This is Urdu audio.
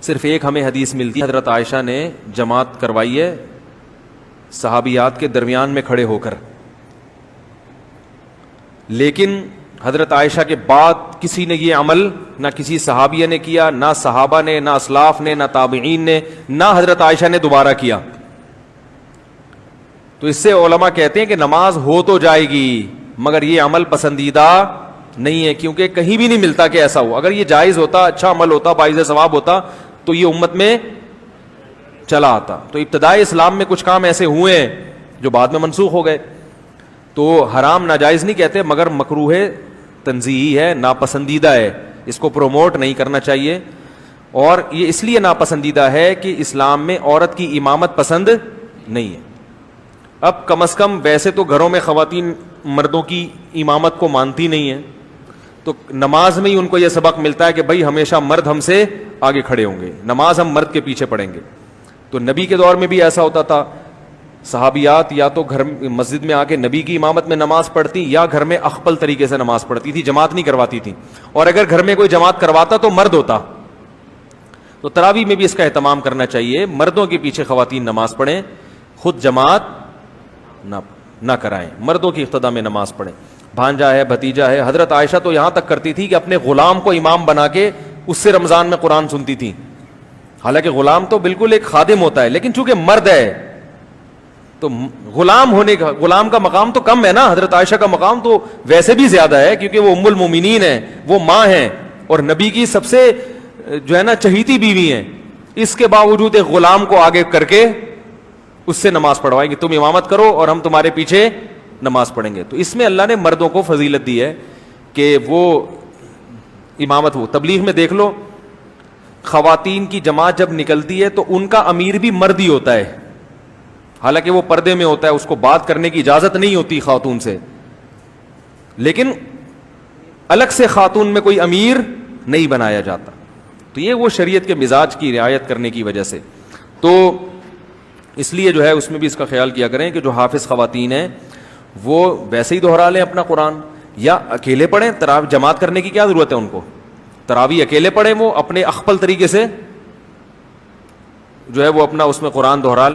صرف ایک ہمیں حدیث ملتی ہے، حضرت عائشہ نے جماعت کروائی ہے صحابیات کے درمیان میں کھڑے ہو کر، لیکن حضرت عائشہ کے بعد کسی نے یہ عمل نہ کسی صحابیہ نے کیا، نہ صحابہ نے، نہ اسلاف نے، نہ تابعین نے، نہ حضرت عائشہ نے دوبارہ کیا. تو اس سے علماء کہتے ہیں کہ نماز ہو تو جائے گی مگر یہ عمل پسندیدہ نہیں ہے، کیونکہ کہیں بھی نہیں ملتا کہ ایسا ہو. اگر یہ جائز ہوتا، اچھا عمل ہوتا، باعث ثواب ہوتا تو یہ امت میں چلا آتا. تو ابتدائی اسلام میں کچھ کام ایسے ہوئے ہیں جو بعد میں منسوخ ہو گئے. تو حرام ناجائز نہیں کہتے مگر مکروہ تنزیہی ہے، ناپسندیدہ ہے، اس کو پروموٹ نہیں کرنا چاہیے. اور یہ اس لیے ناپسندیدہ ہے کہ اسلام میں عورت کی امامت پسند نہیں ہے. اب کم از کم ویسے تو گھروں میں خواتین مردوں کی امامت کو مانتی نہیں ہیں، تو نماز میں ہی ان کو یہ سبق ملتا ہے کہ بھائی ہمیشہ مرد ہم سے آگے کھڑے ہوں گے، نماز ہم مرد کے پیچھے پڑھیں گے. تو نبی کے دور میں بھی ایسا ہوتا تھا، صحابیات یا تو گھر مسجد میں آ کے نبی کی امامت میں نماز پڑھتی یا گھر میں اخپل طریقے سے نماز پڑھتی تھی، جماعت نہیں کرواتی تھی. اور اگر گھر میں کوئی جماعت کرواتا تو مرد ہوتا. تو تراویح میں بھی اس کا اہتمام کرنا چاہیے، مردوں کے پیچھے خواتین نماز پڑھیں، خود جماعت نہ کرائیں، مردوں کی اقتداء میں نماز پڑھیں. بھانجا ہے، بھتیجا ہے، حضرت عائشہ تو یہاں تک کرتی تھی کہ اپنے غلام کو امام بنا کے اس سے رمضان میں قرآن سنتی تھی. حالانکہ غلام تو بالکل ایک خادم ہوتا ہے، لیکن چونکہ مرد ہے تو غلام کا مقام تو کم ہے نا. حضرت عائشہ کا مقام تو ویسے بھی زیادہ ہے کیونکہ وہ ام المومنین ہیں، وہ ماں ہیں اور نبی کی سب سے جو ہے نا چہیتی بیوی ہیں. اس کے باوجود ایک غلام کو آگے کر کے اس سے نماز پڑھوائیں گے، تم امامت کرو اور ہم تمہارے پیچھے نماز پڑھیں گے. تو اس میں اللہ نے مردوں کو فضیلت دی ہے کہ وہ امامت. ہو تبلیغ میں دیکھ لو، خواتین کی جماعت جب نکلتی ہے تو ان کا امیر بھی مرد ہی ہوتا ہے، حالانکہ وہ پردے میں ہوتا ہے، اس کو بات کرنے کی اجازت نہیں ہوتی خاتون سے، لیکن الگ سے خاتون میں کوئی امیر نہیں بنایا جاتا. تو یہ وہ شریعت کے مزاج کی رعایت کرنے کی وجہ سے. تو اس لیے جو ہے اس میں بھی اس کا خیال کیا کریں کہ جو حافظ خواتین ہیں وہ ویسے ہی دہرا لیں اپنا قرآن یا اکیلے پڑھیں. تراویح جماعت کرنے کی کیا ضرورت ہے ان کو؟ تراویح اکیلے پڑھیں، وہ اپنے اخپل طریقے سے جو ہے وہ اپنا اس میں قرآن دہرا